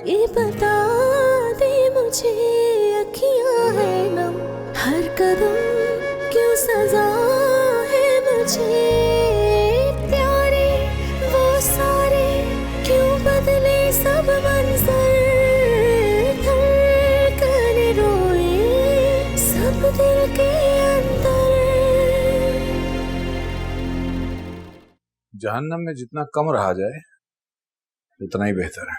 ये बता दे मुझे, अखियां है नम, हर कदम क्यों सजा है मुझे, प्यारे वो सारे क्यों बदले सब मंजर, धड़कन रोए सब दिल के अंदर। जहन्नम में जितना कम रहा जाए उतना ही बेहतर है।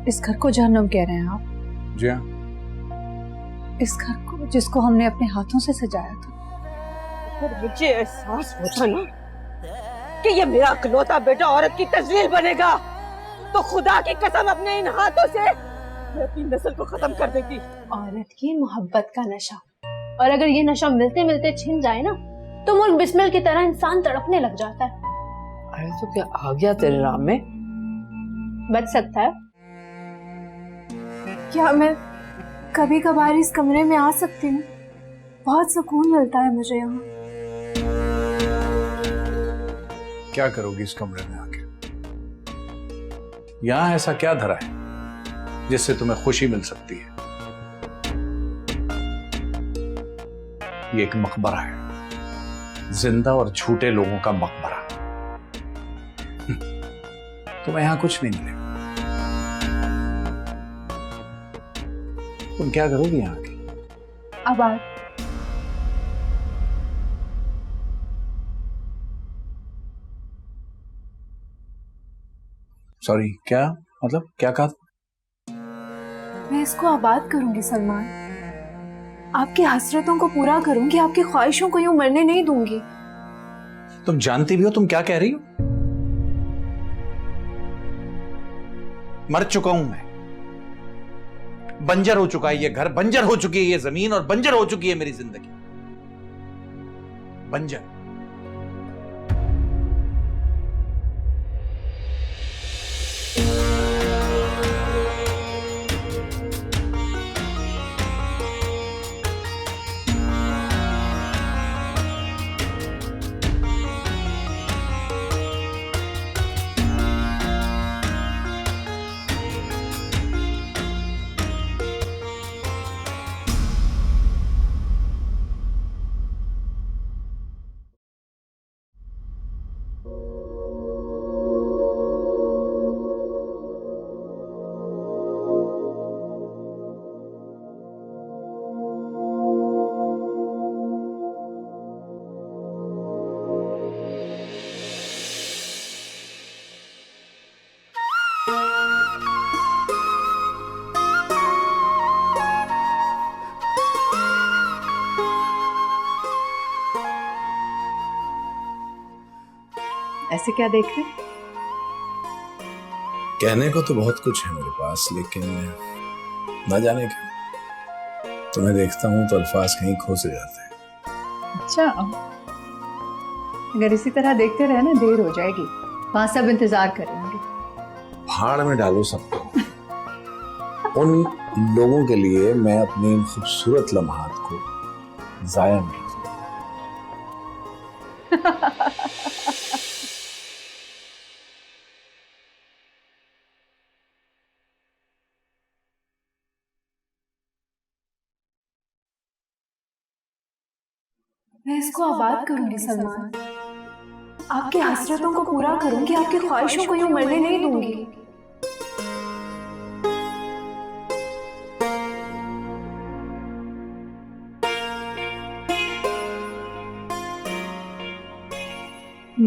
इस घर को जहन्नम कह रहे हैं आप? जी हाँ। इस घर को जिसको हमने अपने हाथों से सजाया था। पर मुझे एहसास होता ना कि ये मेरा इकलौता बेटा औरत की तस्वीर बनेगा तो खुदा की कसम अपने इन हाथों से मैं अपनी नस्ल को खत्म कर देती। औरत की मोहब्बत का नशा, और अगर ये नशा मिलते मिलते छिन जाए ना तो मुल्क बिस्मिल की तरह इंसान तड़पने लग जाता है। अरे तो क्या आ गया तेरे राह में? बच सकता है। क्या मैं कभी कभार इस कमरे में आ सकती हूँ? बहुत सुकून मिलता है मुझे यहाँ। क्या करोगी इस कमरे में आके? यहां ऐसा क्या धरा है जिससे तुम्हें खुशी मिल सकती है? ये एक मकबरा है, जिंदा और झूठे लोगों का मकबरा। तुम्हें यहां कुछ नहीं मिलेगा। तुम क्या करोगी यहां आके? आबाद। सॉरी, क्या मतलब? क्या कहा? मैं इसको आबाद करूंगी सलमान, आपकी हसरतों को पूरा करूंगी, आपकी ख्वाहिशों को यूं मरने नहीं दूंगी। तुम जानती भी हो तुम क्या कह रही हो? मर चुका हूं मैं, बंजर हो चुका है ये घर, बंजर हो चुकी है ये जमीन, और बंजर हो चुकी है मेरी जिंदगी। बंजर। ऐसे क्या देख रहे? कहने को तो बहुत कुछ है मेरे पास, लेकिन न जाने क्यों तुम्हें देखता हूं तो अल्फाज कहीं खो से जाते हैं। अच्छा, अगर इसी तरह देखते रहे ना देर हो जाएगी, वहां सब इंतजार करेंगे। भाड़ में डालो सबको। उन लोगों के लिए मैं अपने इन खूबसूरत लम्हात को जाया नहीं मैं इसको आबाद करूंगी सलमान, आपकी हसरतों को पूरा करूंगी, आपकी ख्वाहिशों को यूं मरने नहीं दूंगी।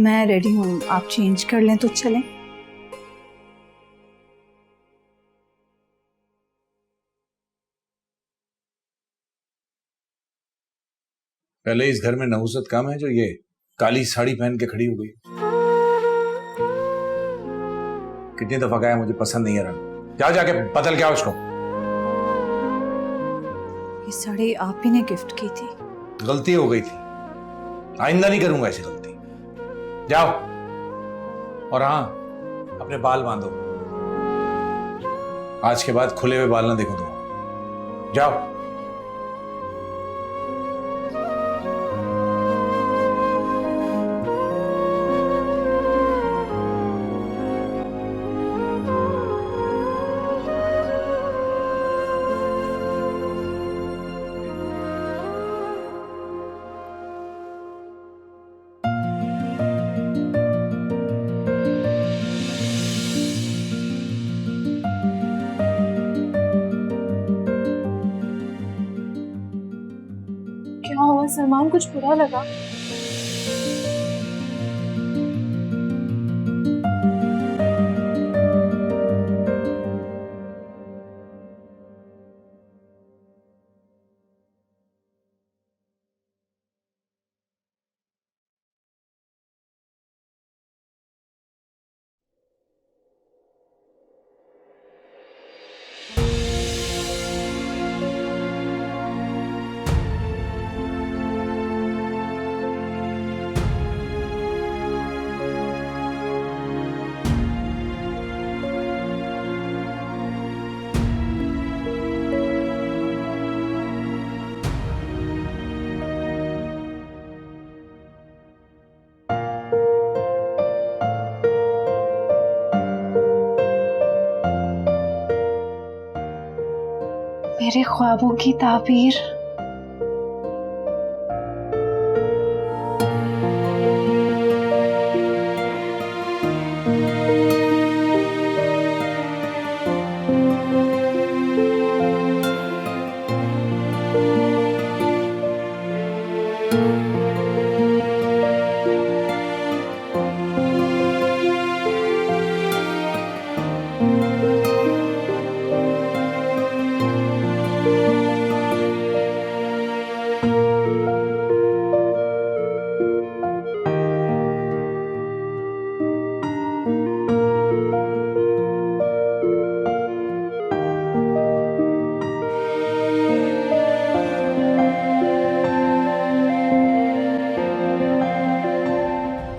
मैं रेडी हूँ, आप चेंज कर लें तो चलें। पहले इस घर में नहुसत कम है जो ये काली साड़ी पहन के खड़ी हो गई। कितनी दफा कहा मुझे पसंद नहीं है रंग, जा जाके बदल क्या उसको। ये साड़ी आप ही ने गिफ्ट की थी। गलती हो गई थी, आइंदा नहीं करूंगा ऐसी गलती। जाओ, और हाँ, अपने बाल बांधो। आज के बाद खुले हुए बाल ना देखो तुम। जाओ। हुआ सलमान? कुछ बुरा लगा? मेरे ख्वाबों की ताबीर।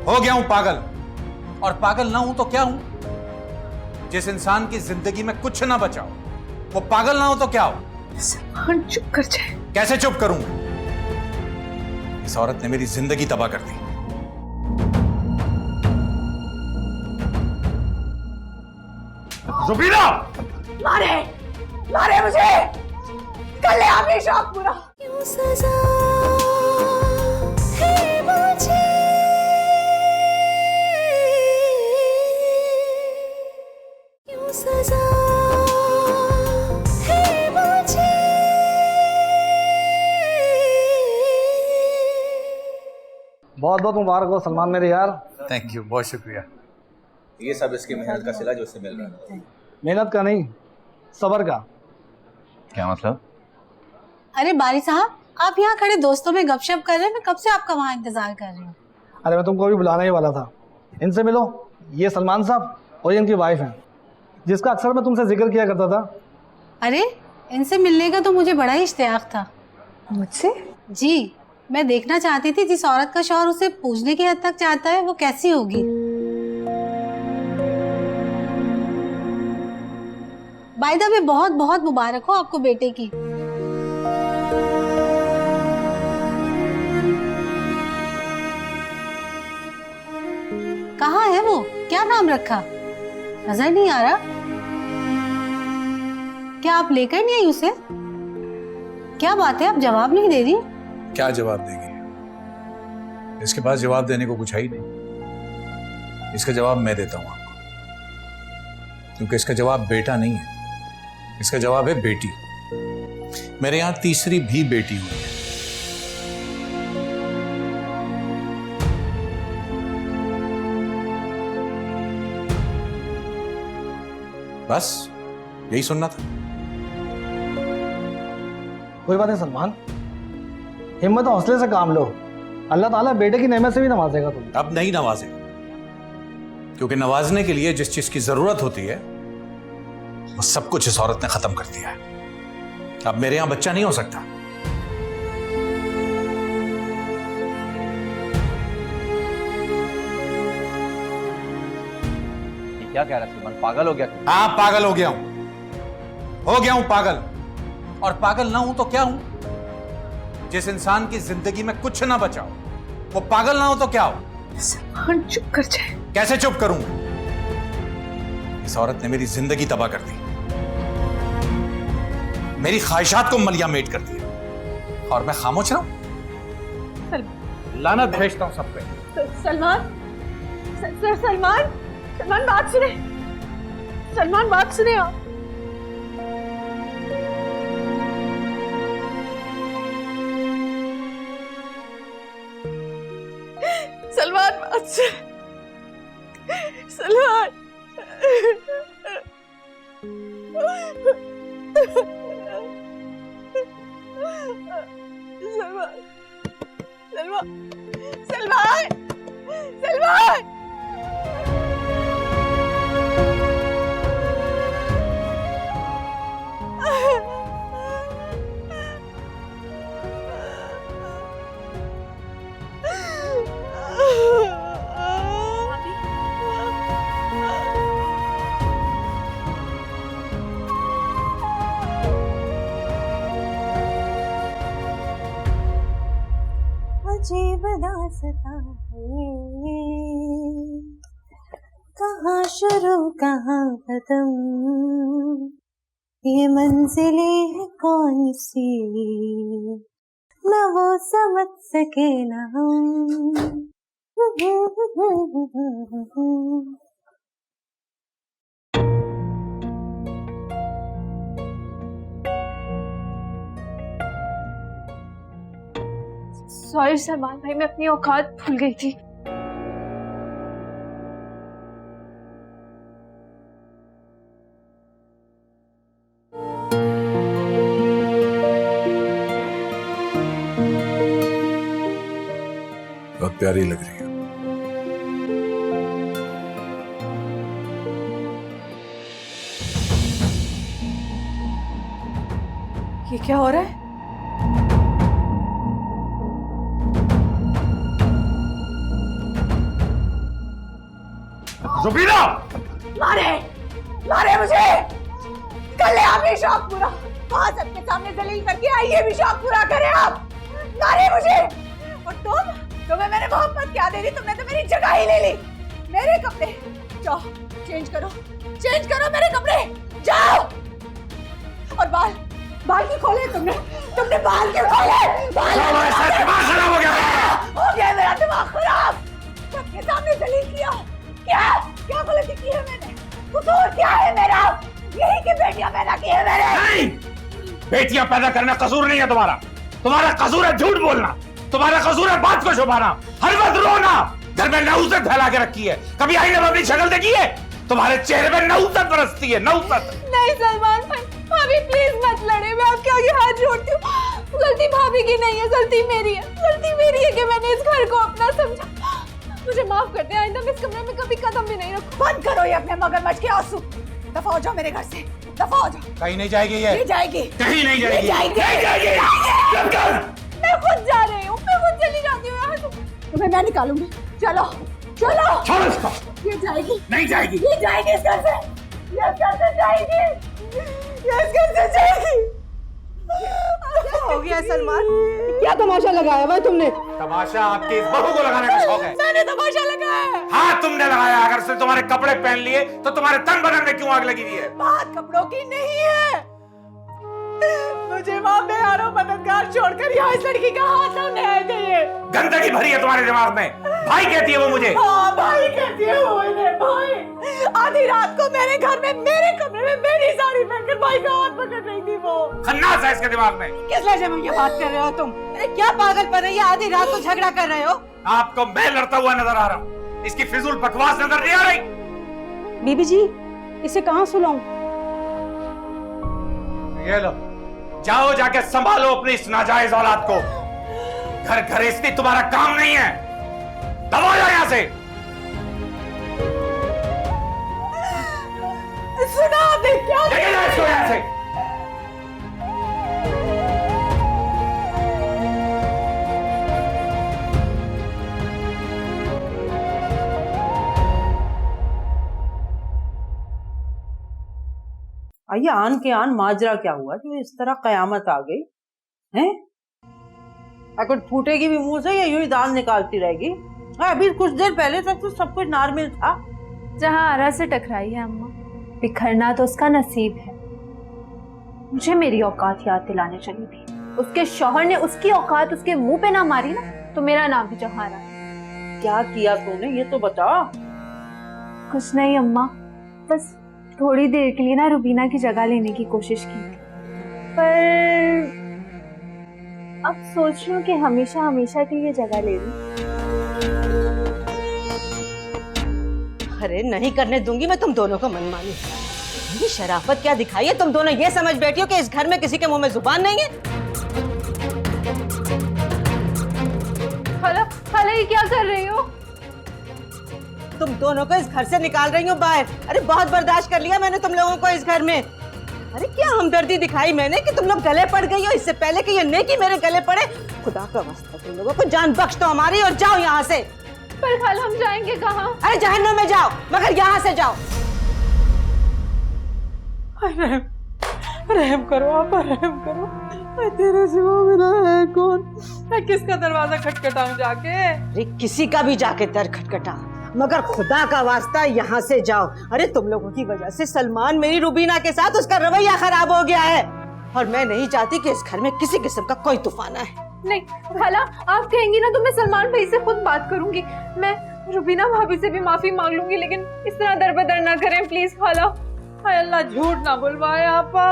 हो गया हूं पागल, और पागल ना हूं तो क्या हूं? जिस इंसान की जिंदगी में कुछ ना बचा हो, वो पागल ना हो तो क्या हो? सलमान चुप कर जाए। कैसे चुप करूं? इस औरत ने मेरी जिंदगी तबाह कर दी। जुबीना! मारे मारे मुझे, कर ले आपने शौक पूरा। क्यों सजा है मुझे, क्यों सजा है मुझे, बहुत बहुत मुबारक हो सलमान मेरे यार। थैंक यू, बहुत शुक्रिया। ये सब इसकी मेहनत का सिला जो उससे मिल रहा है। मेहनत का नहीं, सबर का। क्या मतलब? अरे बारी साहब, आप यहाँ खड़े दोस्तों में गपशप कर रहे हैं, मैं कब से आपका वहाँ इंतजार कर रही हूँ। अरे मैं तुमको अभी बुलाने ही वाला था। इनसे मिलो, ये सलमान साहब और ये इनकी वाइफ हैं, जिसका अक्सर मैं तुमसे जिक्र किया करता था। अरे इनसे मिलने का तो मुझे बड़ा ही इश्तियाक था। मुझसे? जी, मैं देखना चाहती थी जिस औरत का शौहर उसे पूजने की हद तक चाहता है वो कैसी होगी। बाय द वे बहुत बहुत मुबारक हो आपको बेटे की। कहाँ है वो? क्या नाम रखा? नजर नहीं आ रहा। क्या आप लेकर नहीं आई उसे? क्या बात है, आप जवाब नहीं दे रही? क्या जवाब देगी? इसके पास जवाब देने को कुछ है ही नहीं। इसका जवाब मैं देता हूं आपको, क्योंकि इसका जवाब बेटा नहीं है, इसका जवाब है बेटी। मेरे यहां तीसरी भी बेटी हुई है। बस यही सुनना था। कोई बात नहीं सलमान, हिम्मत और हौसले से काम लो। अल्लाह ताला बेटे की नेमत से भी नवाजेगा तुम्हें। अब नहीं नवाजेगा, क्योंकि नवाजने के लिए जिस चीज की जरूरत होती है वो सब कुछ इस औरत ने खत्म कर दिया है। अब मेरे यहां बच्चा नहीं हो सकता। ये क्या कह रहा है सलमान? पागल हो गया तू? हाँ, पागल हो गया हूं पागल। और पागल ना हूं तो क्या हूं? जिस इंसान की जिंदगी में कुछ ना बचा हो, वो पागल ना हो तो क्या हो? सलमान चुप कर जाए। कैसे चुप करूं? इस औरत ने मेरी जिंदगी तबाह कर दी, मेरी ख्वाहिशात को मलिया मेट कर दिया, और मैं खामोश रहूं? लानत भेजता हूं सब पे। सलमान, सलमान बात सुने, सलमान बात सुने आप। सलमान सलमान सलमान सलमान अजीब दास्तां है, कहाँ शुरू कहाँ खत्म, ये मंजिलें है कौन सी, न वो समझ सके न हम। सॉरी सलमान भाई, मैं अपनी औकात भूल गई थी। बहुत प्यारी लग रही है। ये क्या हो रहा है? जुबीना! मारे मारे मुझे, कर ले आप ये शौक पूरा। वहां सबके सामने दलील करके आई, ये भी शौक पूरा करें आप। मारे मुझे। और तुम्हें मैंने मोहब्बत क्या दे दी, तुमने तो मेरी जगह ही ले ली। मेरे कपड़े जाओ चेंज करो मेरे कपड़े जाओ। और बाल क्यों खोले तुमने बाल क्यों खोले? दिमाग खराब हो गया मेरा दिमाग खराब। सबके सामने दलील किया। क्या गलती की है मैंने? कसूर क्या है मेरा? यही कि बेटियां पैदा की है मैंने। नहीं, बेटियां पैदा करना कसूर नहीं है तुम्हारा कसूर है झूठ बोलना, तुम्हारा कसूर है बात को छुपाना, हर वक्त रोना। घर में नहुसत फैला के रखी है, कभी आईने में अपनी शक्ल देखी है? तुम्हारे चेहरे पे नहुसत बरसती है, नहुसत। नहीं सलमान भाई, भाभी प्लीज मत लड़े, मैं आपके आगे हाथ जोड़ती हूँ। गलती भाभी की नहीं है, गलती मेरी है कि मैंने इस घर को अपना समझा। मुझे माफ कर दे, आइंदा मैं इस कमरे में कभी कदम भी नहीं रखूं। बंद करो ये अपने मगरमच्छ के आंसू। दफा हो जाओ मेरे घर से, दफा हो जाओ। कहीं नहीं जाएगी ये जाएगी, कहीं नहीं जाएगी, नहीं जाएगी। मैं खुद जा रही हूँ, मैं खुद चली जाती हूँ यहाँ से। तुम्हें मैं निकालूंगी। चलो छोड़ो इसको। ये जाएगी, नहीं जाएगी, ये जाएगी इस घर से, ये इस घर से जाएगी, ये इस घर से जाएगी। क्या हो गया सलमान? क्या तमाशा लगाया हुआ तुमने? तमाशा आपकी इस बहू को लगाने का शौक है। मैंने तमाशा लगाया है। हाँ तुमने लगाया, अगर से तुम्हारे कपड़े पहन लिए तो तुम्हारे तन बदन में क्यों आग लगी हुई है? बात कपड़ों की नहीं है, मुझे माँ बेहारों मददगार छोड़कर यहाँ इस लड़की का हाथ सामने आए थे। ये गंदगी भरी है तुम्हारे दिमाग में। भाई कहती है वो मुझे। हाँ भाई कहती है वो मुझे। भाई आधी रात को मेरे घर में मेरे कमरे में मेरी साड़ी पहनकर भाई का हाथ पकड़ रही थी वो। खन्नास है इसके दिमाग में। किस लहजे में ये बात कर रहे हो तुम? अरे क्या पागलपन है ये? आधी रात को झगड़ा कर रहे हो? आपको मैं लड़ता हुआ नजर आ रहा हूँ, इसकी फिजूल बकवास नजर नहीं आ रही? बीबी जी इसे कहाँ सुलाऊं? ये लो, जाओ जाके संभालो अपनी इस नाजायज औलाद को। घर घरेस्ती तुम्हारा काम नहीं है, दबा जाओ यहाँ से। सुना दे क्या? लेके जाओ इसको यहाँ से। आइए आन के आन माजरा क्या हुआ जो इस तरह कयामत आ गई हैं? कुछ फूटेगी भी मुंह से या यूं ही दाल निकालती रहेगी? अभी कुछ देर पहले तक तो सब कुछ नॉर्मल था। जहाँ आरा से टकराई है अम्मा, बिखरना तो उसका नसीब है। मुझे मेरी औकात याद दिलाने चली थी। उसके शौहर ने उसकी औकात उसके मुंह पे ना मारी ना तो मेरा नाम भी जहारा है। क्या किया तूने ये तो बता। कुछ नहीं अम्मा, बस थोड़ी देर के लिए ना रुबीना की जगह लेने की कोशिश की थी, पर अब सोच रही हूँ कि हमेशा हमेशा के लिए जगह ले लूं। अरे नहीं करने दूंगी मैं तुम दोनों को मनमानी। ये शराफत क्या दिखाई है? तुम दोनों ये समझ बैठी हो कि इस घर में किसी के मुंह में जुबान नहीं है। खाला, खाला ये क्या कर रही हो? तुम दोनों को इस घर से निकाल रही हो बाहर। अरे बहुत बर्दाश्त कर लिया मैंने तुम लोगों को इस घर में। अरे क्या हमदर्दी दिखाई मैंने कि तुम लोग गले पड़ गई हो इससे पहले कि ये नेकी मेरे गले पड़े। खुदा का वास्ता तुम लोगों को जान बख्श दो हमारी और जाओ यहाँ से। पर खाला हम जाएंगे कहाँ? अरे जहन्नुम में जाओ, मगर यहाँ से जाओ। रहम करो आप, रहम करो। मैं तेरे सिवा मेरा है कौन? मैं किसका दरवाजा खटखटाऊं जाके? अरे किसी का भी जाके दर खटखटा, मगर खुदा का वास्ता यहाँ से जाओ। अरे तुम लोगों की वजह से सलमान मेरी रुबीना के साथ उसका रवैया खराब हो गया है और मैं नहीं चाहती कि इस घर में किसी किस्म का कोई तूफान आए। नहीं खाला, आप कहेंगी ना तो मैं सलमान भाई से खुद बात करूंगी। मैं रुबीना भाभी से भी माफी मांग लूंगी, लेकिन इस तरह दरबदर ना करें प्लीज खाला। हाय अल्लाह, झूठ ना बुलवाए आपा।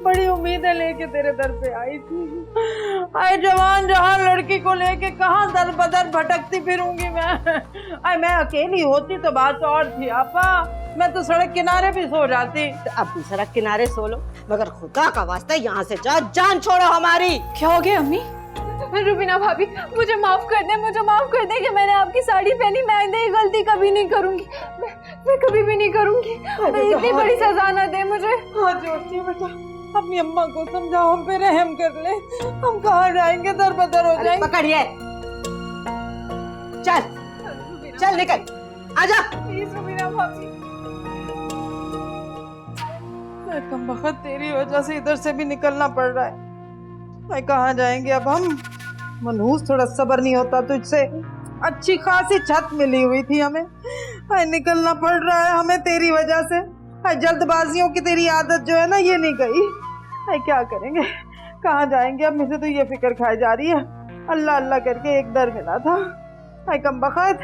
बड़ी उम्मीदें लेके तेरे दर पे आई थी। आए जवान जहां लड़की को लेके कहां दर बदर भटकती फिरूंगी मैं। आए मैं अकेली होती तो बात और थी आपा, मैं तो सड़क किनारे भी सो जाती। तो अब भी सड़क किनारे सो लो, मगर खुदा का वास्ता यहाँ से जाओ, जान छोड़ो हमारी। क्या हो गया अम्मी? रुबीना भाभी मुझे माफ कर दे, मुझे माफ कर दे कि मैंने आपकी साड़ी पहनी। मैं आइंदा ये गलती कभी नहीं करूंगी, मैं कभी भी नहीं करूंगी। इतनी बड़ी सजा ना दे मुझे। हाथ जोड़ती हूँ बेटा, अपनी अम्मा को समझाओ, हम पे रहम कर ले। हम कहाँ जाएंगे, दर बदर हो जाएंगे। पकड़िए, चल चल निकल, आजा। प्लीज रुबीना भाभी। कम वक्त तेरी वजह से इधर से भी निकलना पड़ रहा है। मैं कहाँ जाएंगे अब हम? मनहूस थोड़ा सब्र नहीं होता तुझसे। अच्छी खासी छत मिली हुई थी हमें, हाय निकलना पड़ रहा है हमें तेरी वजह से। हाय जल्दबाजियों की तेरी आदत जो है ना ये नहीं गई। हाय क्या करेंगे, कहाँ जाएंगे अब? मुझे तो ये फिक्र खाई जा रही है। अल्लाह अल्लाह करके एक दर मिला था। हाय कम बखत।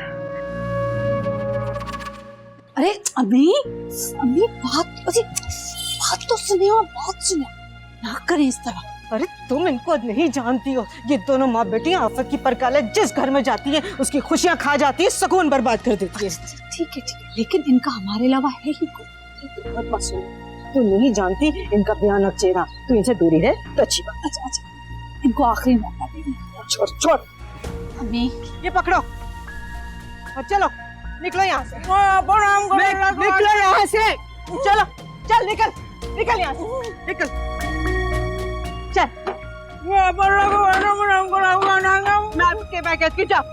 अरे अम्मी, अम्मी बात तो सुनियो, बात सुनो, ना करें इस तरह। अरे तुम इनको नहीं जानती हो, ये दोनों माँ बेटियां आफत की परकाले जिस घर में जाती हैं उसकी खुशियां खा जाती है, सुकून बर्बाद कर देती है। ठीक है, लेकिन इनका हमारे अलावा है ही कोई। तू नहीं जानती इनका भयानक चेहरा, तू इनसे दूरी रहे तो अच्छी बात। अच्छा, इनको आखिरी मौका देंगे। छोड़ अम्मी ये पकड़ो और चलो निकलो यहाँ से। निकलो यहाँ से, चलो चल निकल यहाँ से, निकल चल। मैं आपके पैकेज की जाओ,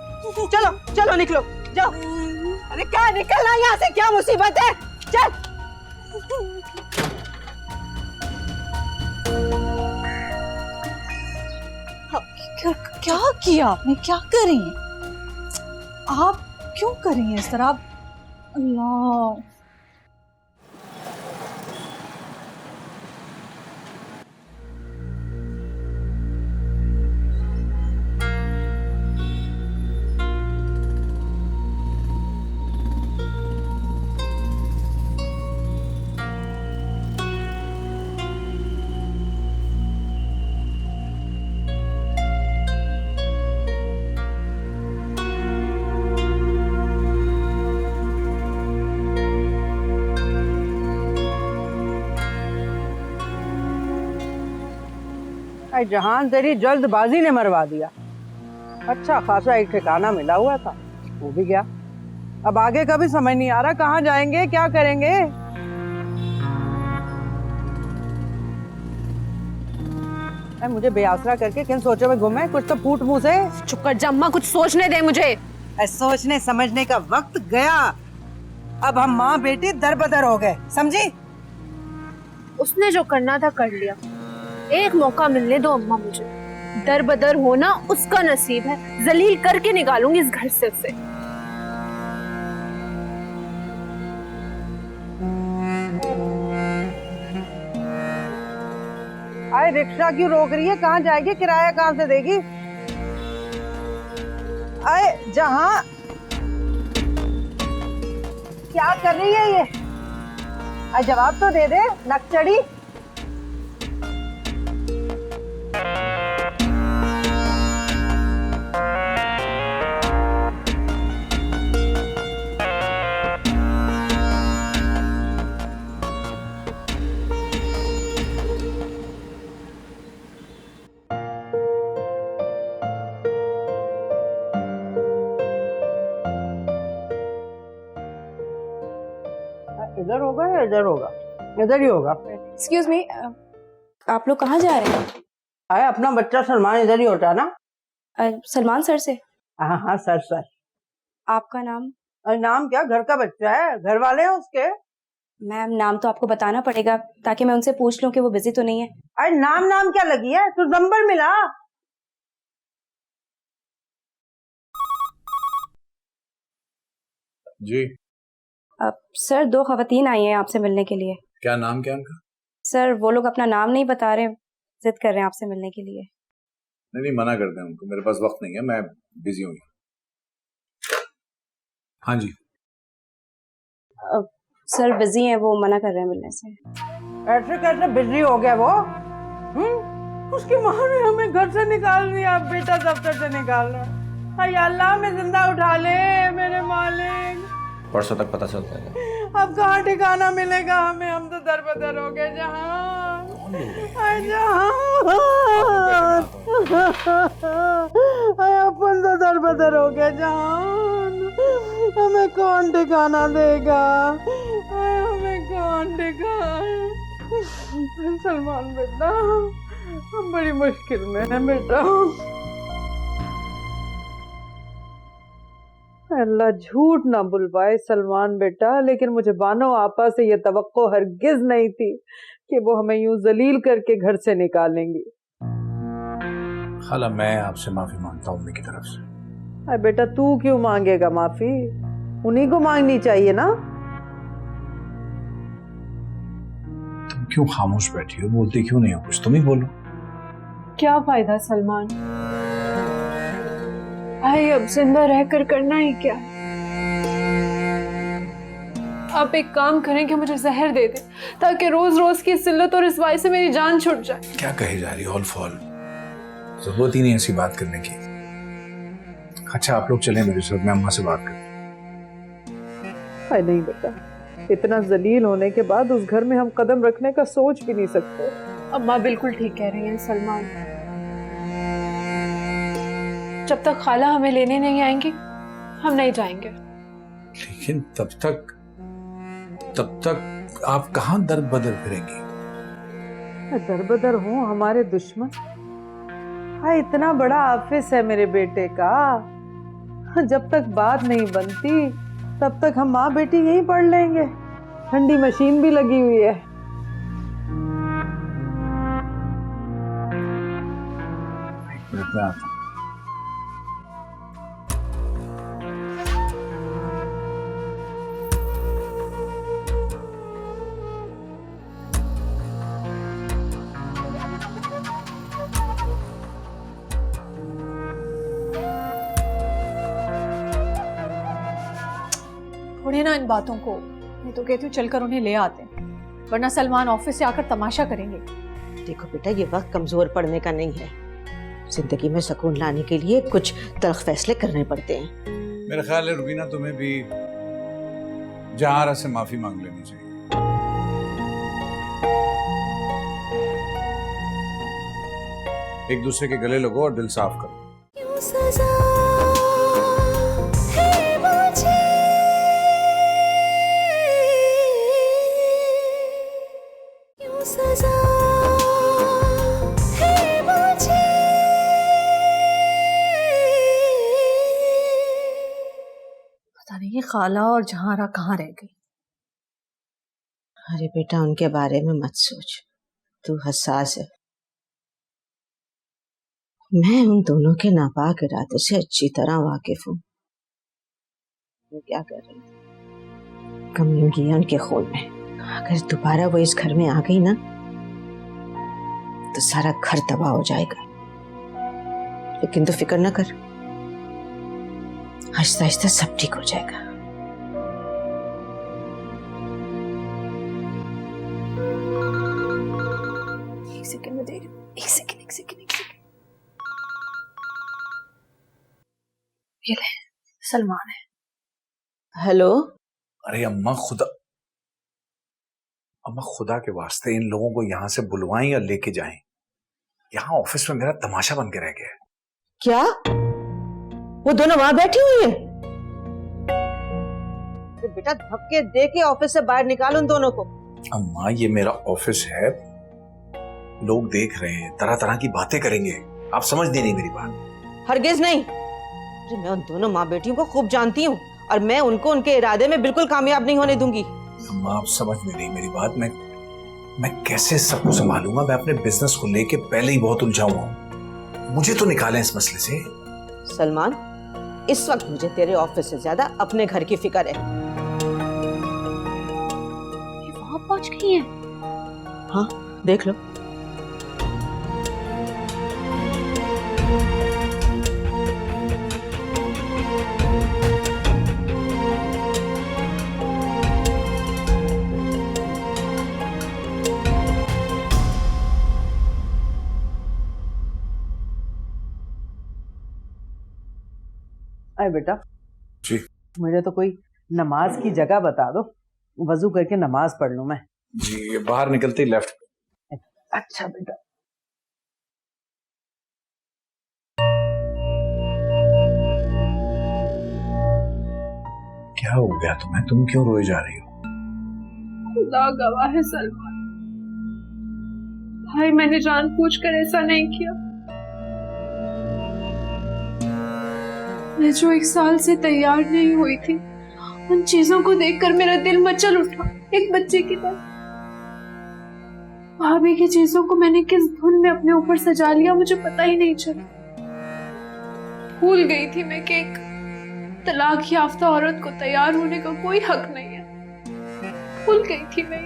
चलो निकलो जाओ। अरे क्या निकलना यहाँ से, क्या मुसीबत है? चल। क्या किया आपने? क्या कर रही हैं आप? क्यों कर रही हैं इस तरह? अल्लाह, जहान तेरी जल्दबाजी ने मरवा दिया। अच्छा खासा एक ठिकाना मिला हुआ था, वो भी गया। अब आगे का भी समझ नहीं आ रहा, कहाँ जाएंगे, क्या करेंगे। मुझे बेआसरा करके किन सोचों में गुम है? कुछ तो फूट मुंह से। चुप कर जा अम्मा, कुछ सोचने दे मुझे। सोचने समझने का वक्त गया। अब हम माँ बेटी दर बदर हो गए, समझी? उसने जो करना था कर लिया, एक मौका मिलने दो अम्मा मुझे। दर बदर होना उसका नसीब है, जलील करके निकालूंगी इस घर से उसे। आए रिक्शा क्यों रोक रही है? कहाँ जाएगी? किराया कहाँ से देगी? आए जहाँ क्या कर रही है ये? जवाब तो दे दे, नकचड़ी। इधर होगा या इधर होगा? इधर ही होगा। एक्सक्यूज मी, आप लोग कहाँ जा रहे हैं? आए, अपना बच्चा सलमान इधर ही होता है ना? सलमान सर से। हाँ हाँ सर। आपका नाम? और नाम क्या, घर का बच्चा है, घर वाले हैं उसके। मैम, नाम तो आपको बताना पड़ेगा ताकि मैं उनसे पूछ लूं कि वो बिजी तो नहीं है। अरे नाम क्या लगी है, तू नंबर मिला। जी। सर, 2 खवातीन आई हैं आपसे मिलने के लिए। क्या नाम क्या उनका? सर, वो लोग अपना नाम नहीं बता रहे, जिद कर रहे हैं आपसे मिलने के लिए। नहीं, मना कर दें उनको, मेरे पास वक्त नहीं है, मैं बिजी हूँ। हाँ जी। सर बिजी हैं, वो मना कर रहे हैं मिलने से। ऐसे कैसे बिजी हो गया वो? उसकी माँ ने हमें घर से निकाल दिया, बेटा दफ्तर से निकाल रहा। हाय अल्लाह, मैं जिंदा उठा ले मेरे मालिक। परसों तक पता चलता है। अब कहाँ ठिकाना मिलेगा हमें, हम तो दर बदर हो गए। जहाँ अपन तो दर बदर हो गए। जहाँ हमें कौन ठिकाना देगा, हमें कौन ठिकाना। सलमान बेटा, हम बड़ी मुश्किल में है बेटा। अल्लाह झूठ ना बुलवाए सलमान बेटा, लेकिन मुझे बानो आपा से ये तवक्को हरगिज नहीं थी कि वो हमें यूं जलील करके घर से निकालेंगी। खाला, मैं आपसे माफी मांगता हूँ उनकी तरफ से। अरे बेटा, तू क्यों मांगेगा माफी? उन्हीं को मांगनी चाहिए ना। तुम क्यों खामोश बैठी हो, बोलती क्यों नहीं हो कुछ? तुम ही बोलो। क्या फायदा सलमान, भाई अब जिंदा रहकर करना ही क्या? आप एक काम करें कि मुझे जहर दे दे ताकि रोज रोज की जिल्लत और रिसवाई से मेरी जान छूट जाए। क्या कही जा रही है? ऑल फॉल, जरूरत ही नहीं ऐसी बात करने की। अच्छा, आप लोग चलें मेरे साथ, मैं अम्मा से बात करूं। नहीं बेटा, इतना जलील होने के बाद उस घर में हम कदम रखने का सोच भी नहीं सकते। अम्मा बिल्कुल ठीक कह रही हैं सलमान, जब तक खाला हमें लेने नहीं आएंगी हम नहीं जाएंगे। लेकिन तब तक आप कहाँ दर बदर फिरेंगी? दर बदर हो हमारे दुश्मन। हाँ, इतना बड़ा ऑफिस है मेरे बेटे का, जब तक बात नहीं बनती तब तक हम माँ बेटी यहीं पढ़ लेंगे। ठंडी मशीन भी लगी हुई है। एक मिनट में आता हूं। छोड़े ना इन बातों को, मैं तो कहती हूँ चलकर उन्हें ले आते हैं, वरना सलमान ऑफिस से आकर तमाशा करेंगे। देखो बेटा, ये वक्त कमजोर पड़ने का नहीं है। जिंदगी में सुकून लाने के लिए कुछ तल्ख फैसले करने पड़ते हैं। मेरा ख्याल है रुबीना, तुम्हें भी जहारा से माफी मांग लेनी चाहिए। एक दूसरे के गले लगो और दिल साफ करो। पता नहीं ये खाला और जहारा कहाँ रह गई। अरे बेटा, उनके बारे में मत सोच, तू हसास है। मैं उन दोनों के नापाक इरादों से अच्छी तरह वाकिफ हूँ। वो क्या कर रही थी? कमी होगी उनके खून में। अगर दोबारा वो इस घर में आ गई ना तो सारा घर तबाह हो जाएगा। लेकिन तो फिक्र न कर, आहिस्ता आहिस्ता सब ठीक हो जाएगा। एक सेकंड में दे रही हूँ, एक सेकंड। ये ले, सलमान है। हेलो। अरे अम्मा खुदा के वास्ते इन लोगों को यहाँ से बुलवाएं या लेके जाएं। यहाँ ऑफिस में मेरा तमाशा बन के रह गया है। क्या वो दोनों वहां बैठी हुई है? बेटा धक्के दे के ऑफिस से बाहर निकाल उन दोनों को। अम्मा ये मेरा ऑफिस है, लोग देख रहे हैं, तरह तरह की बातें करेंगे, आप समझ नहीं मेरी बात। हरगिज नहीं। अरे मैं उन दोनों माँ बेटियों को खूब जानती हूँ और मैं उनको उनके इरादे में बिल्कुल कामयाब नहीं होने दूंगी। अम्मा आप समझ नहीं रही मेरी बात। मैं कैसे सबको संभालूंगा? मैं अपने बिजनेस को लेके पहले ही बहुत उलझा हुआ हूँ, मुझे तो निकालें इस मसले से। सलमान, इस वक्त मुझे तेरे ऑफिस से ज्यादा अपने घर की फिक्र है। वहां पहुंच गई है। हाँ देख लो। अरे बेटा जी मुझे तो कोई नमाज की जगह बता दो, वजू करके नमाज पढ़ लूं मैं। जी ये बाहर निकलते ही लेफ्ट। अच्छा बेटा। क्या हो गया तुम्हें? तुम क्यों रोए जा रही हो? खुदा गवाह है सलमान, भाई मैंने जानबूझकर ऐसा नहीं किया। मैं जो 1 साल से तैयार नहीं हुई थी, उन चीजों को देखकर मेरा दिल मचल उठा एक बच्चे की तरह। भाभी की चीजों को मैंने किस धुन में अपने ऊपर सजा लिया मुझे पता ही नहीं चला। भूल गई थी मैं कि एक तलाक याफ्ता औरत को तैयार होने का कोई हक नहीं है। भूल गई थी मैं।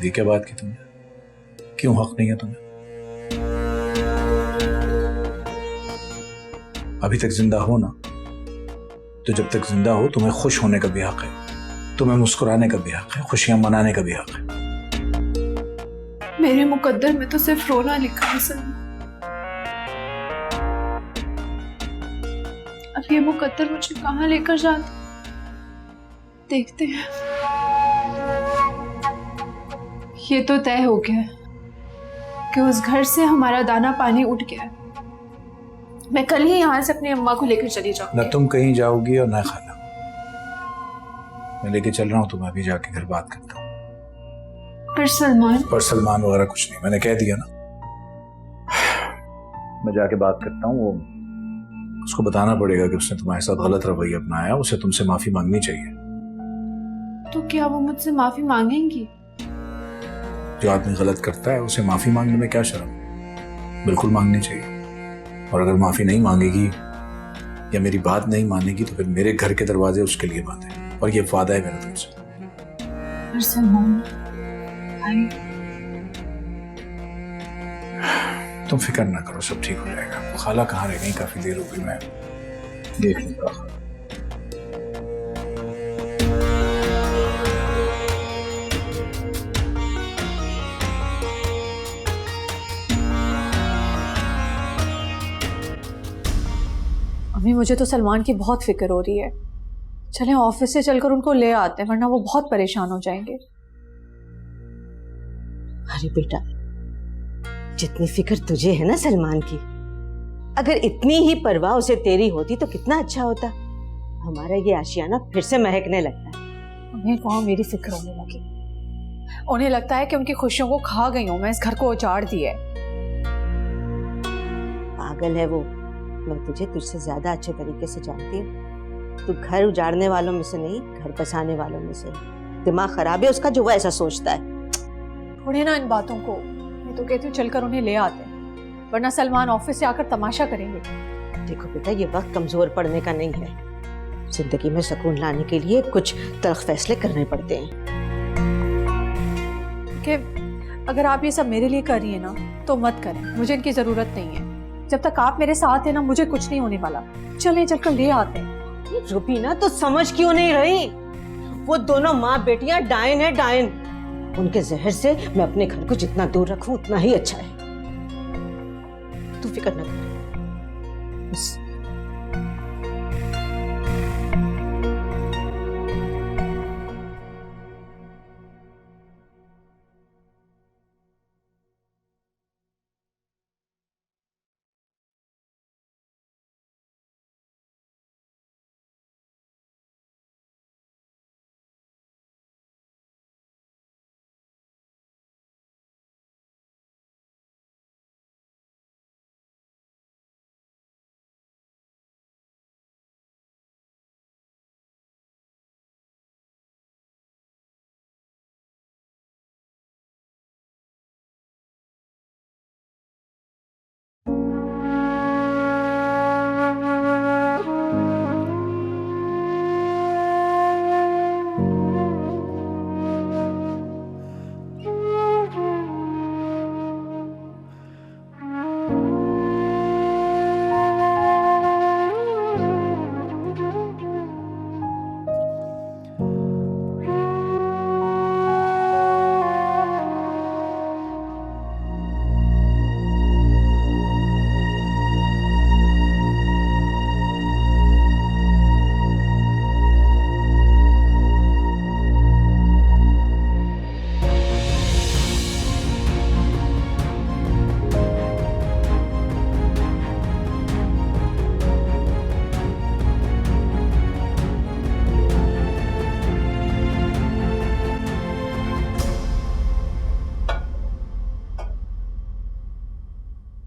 ये क्या बात की तुमने? क्यों हक नहीं है तुम्हें? अभी तक जिंदा हो ना, तो जब तक जिंदा हो तुम्हें खुश होने का भी हक है, तुम्हें मुस्कुराने का भी हक है, खुशियां मनाने का भी हक है। मेरे मुकद्दर में तो सिर्फ रोना लिखा है सलमान। अब ये मुकद्दर मुझे कहाँ लेकर जाता देखते हैं। ये तो तय हो गया कि उस घर से हमारा दाना पानी उठ गया। मैं कल ही यहाँ से अपनी अम्मा को लेकर चली जाऊंगी। न तुम कहीं जाओगी और न खाला। मैं लेके चल रहा हूँ तुम्हें, अभी जाके घर बात करता हूँ। पर सलमान वगैरह कुछ नहीं, मैंने कह दिया ना। मैं जाके बात करता हूँ, वो उसको बताना पड़ेगा कि उसने तुम्हारे साथ गलत रवैया अपनाया, उसे तुमसे माफी मांगनी चाहिए। तो क्या वो मुझसे माफी मांगेंगी? जो आदमी गलत करता है उसे माफी मांगने में क्या शर्म? बिल्कुल मांगनी चाहिए। और अगर माफी नहीं मांगेगी या मेरी बात नहीं मानेगी तो फिर मेरे घर के दरवाजे उसके लिए बंद है, और ये वादा है मेरा तुमसे। सलमान भाई, तुम फिक्र ना करो, सब ठीक हो जाएगा। खाला कहाँ रह गई? काफी देर हो गई, मैं देख लूंगा। अम्मी मुझे तो सलमान की बहुत फिक्र हो रही है। चलें ऑफिस से चलकर उनको ले आते हैं, वरना वो बहुत परेशान हो जाएंगे। अरे बेटा, जितनी फिक्र तुझे है ना सलमान की, अगर इतनी ही परवाह उसे तेरी होती तो कितना अच्छा होता। हमारा ये आशियाना फिर से महकने लगता है। उन्हें वहां मेरी फिक्र होने लगी। उन्हें लगता है कि उनकी खुशियों को खा गई हूं मैं, इस घर को उजाड़ दिया है। पागल है वो। मैं तुझे तुझसे ज्यादा अच्छे तरीके से जानती हूँ। तू घर उजाड़ने वालों में से नहीं, घर बसाने वालों में से। दिमाग खराब है उसका जो वो ऐसा सोचता है। छोड़े ना इन बातों को। मैं तो कहती हूँ चलकर उन्हें ले आते हैं, वरना सलमान ऑफिस से आकर तमाशा करेंगे। देखो बेटा, ये वक्त कमजोर पड़ने का नहीं है। जिंदगी में सुकून लाने के लिए कुछ तल्ख फैसले करने पड़ते हैं। कि अगर आप ये सब मेरे लिए कर रही है ना तो मत करें, मुझे इनकी जरूरत नहीं है। जब तक आप मेरे साथ है ना मुझे कुछ नहीं होने वाला। चलें चलकर ले आते हैं। रुबीना तो समझ क्यों नहीं रही? वो दोनों माँ बेटियां डायन है, डायन। उनके जहर से मैं अपने घर को जितना दूर रखूं उतना ही अच्छा है। तू फिक्र न कर बस।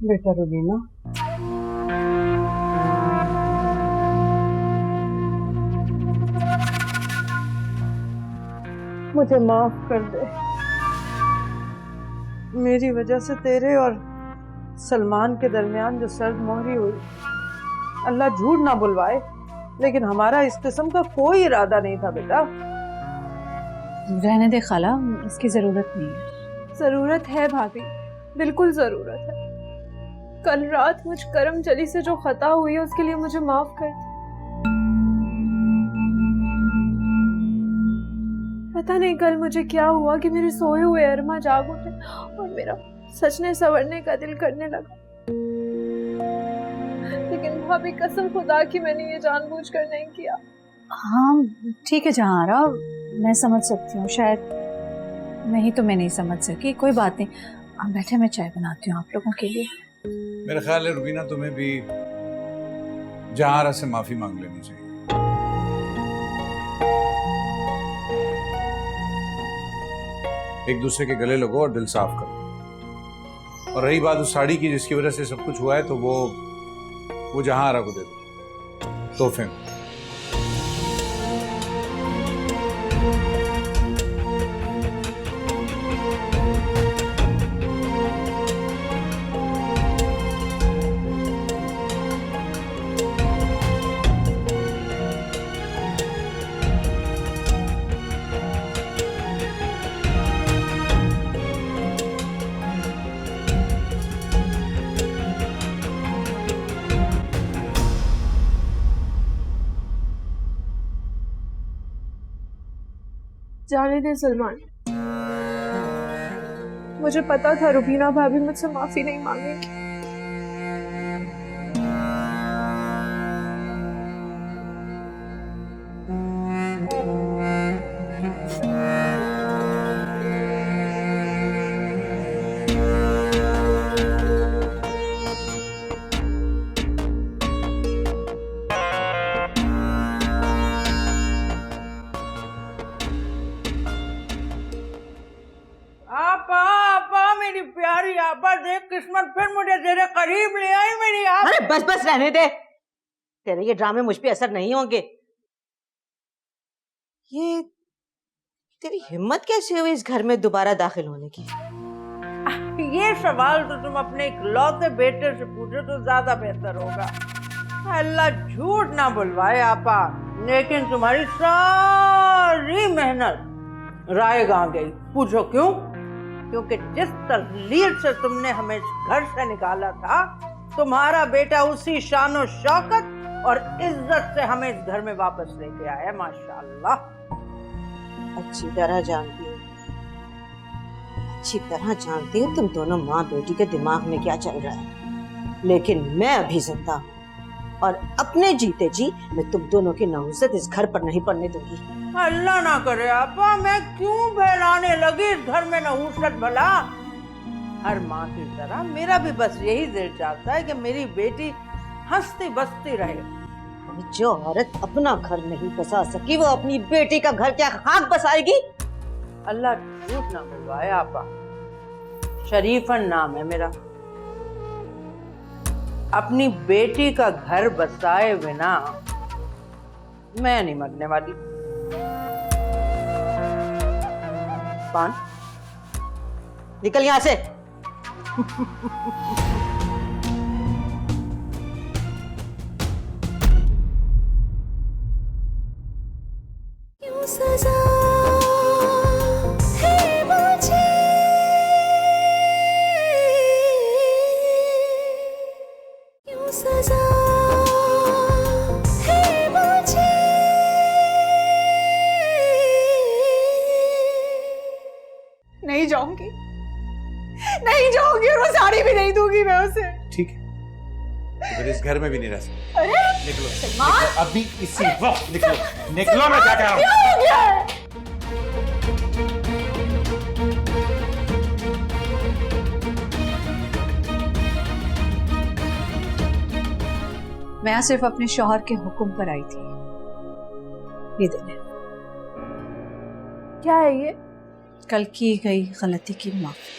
बेटा रुबीना, मुझे माफ कर दे। मेरी वजह से तेरे और सलमान के दरमियान जो सर्द मोहरी हुई, अल्लाह झूठ ना बुलवाए, लेकिन हमारा इस किस्म का कोई इरादा नहीं था बेटा। रहने दे खाला, इसकी जरूरत नहीं है। जरूरत है भाभी, बिल्कुल जरूरत है। कल रात मुझ करम चली से जो खता हुई है उसके लिए मुझे माफ कर दे। पता नहीं कल मुझे क्या हुआ कि मेरे सोए हुए अरमा जाग उठे और मेरा सचने सवरने का दिल करने लगा। लेकिन भाभी कसम खुदा की मैंने ये जानबूझकर नहीं किया। हाँ ठीक है जहांरा, मैं समझ सकती हूँ, शायद नहीं तो मैं नहीं समझ सकी, कोई बात नहीं। आप बैठे, मैं चाय बनाती हूँ आप लोगों के लिए। मेरा ख्याल है रुबीना तुम्हें भी जहारा से माफी मांग लेनी चाहिए। एक दूसरे के गले लगो और दिल साफ करो। और रही बात उस साड़ी की जिसकी वजह से सब कुछ हुआ है, तो वो जहारा को दे दो तोहफे में। जाने दे सलमान, मुझे पता था रुबीना भाभी मुझसे माफी नहीं मांगेगी। मेरी प्यारी आपा, देख किस्मत फिर मुझे तेरे करीब ले आई मेरी आप। अरे बस बस रहने दे, तेरे ये ड्रामे मुझ पे असर नहीं होंगे। ये तेरी हिम्मत कैसे हुई इस घर में दोबारा दाखिल होने की? ये सवाल तो तुम अपने इकलौते बेटे से पूछो तो ज्यादा बेहतर होगा। अल्लाह झूठ ना बुलवाए आपा, लेकिन तुम्हारी सारी मेहनत राय गा गई। पूछो क्यों? क्योंकि जिस तस्लील से तुमने हमें घर से निकाला था, तुम्हारा बेटा उसी शानो शौकत और इज्जत से हमें इस घर में वापस लेके आया। माशाअल्लाह। अच्छी तरह जानती हूँ तुम दोनों माँ बेटी के दिमाग में क्या चल रहा है, लेकिन मैं अभी जिंदा और अपने जीते जी मैं तुम दोनों की नहुसत इस घर पर नहीं पड़ने दूंगी। अल्लाह ना करे आपा, मैं क्यों बहलाने लगी इस घर में नहुसत भला। हर माँ की तरह मेरा भी बस यही दिल चाहता है कि मेरी बेटी हंसती बसती रहे। जो औरत अपना घर नहीं बसा सकी, वो अपनी बेटी का घर क्या खाक बसाएगी? अल्लाह झूठ ना बुलवाए आपा, शरीफन नाम है मेरा। अपनी बेटी का घर बसाए बिना मैं नहीं मरने वाली। पान निकल यहां से। क्यों सजा है मुझे, क्यों सजा है मुझे, नहीं जाऊंगी, नहीं जाऊंगी और वो साड़ी भी नहीं दूंगी मैं उसे। ठीक है, तो फिर इस घर में भी नहीं रह सकते। अरे निकलो, सलमान! निकलो अभी इसी वक्त निकलो, निकलो, मैं क्या कह रहा हूँ। क्या हो गया है? मैं यहाँ सिर्फ अपने शौहर के हुक्म पर आई थी। ये देने क्या है ये? कल की गई गलती की माफी।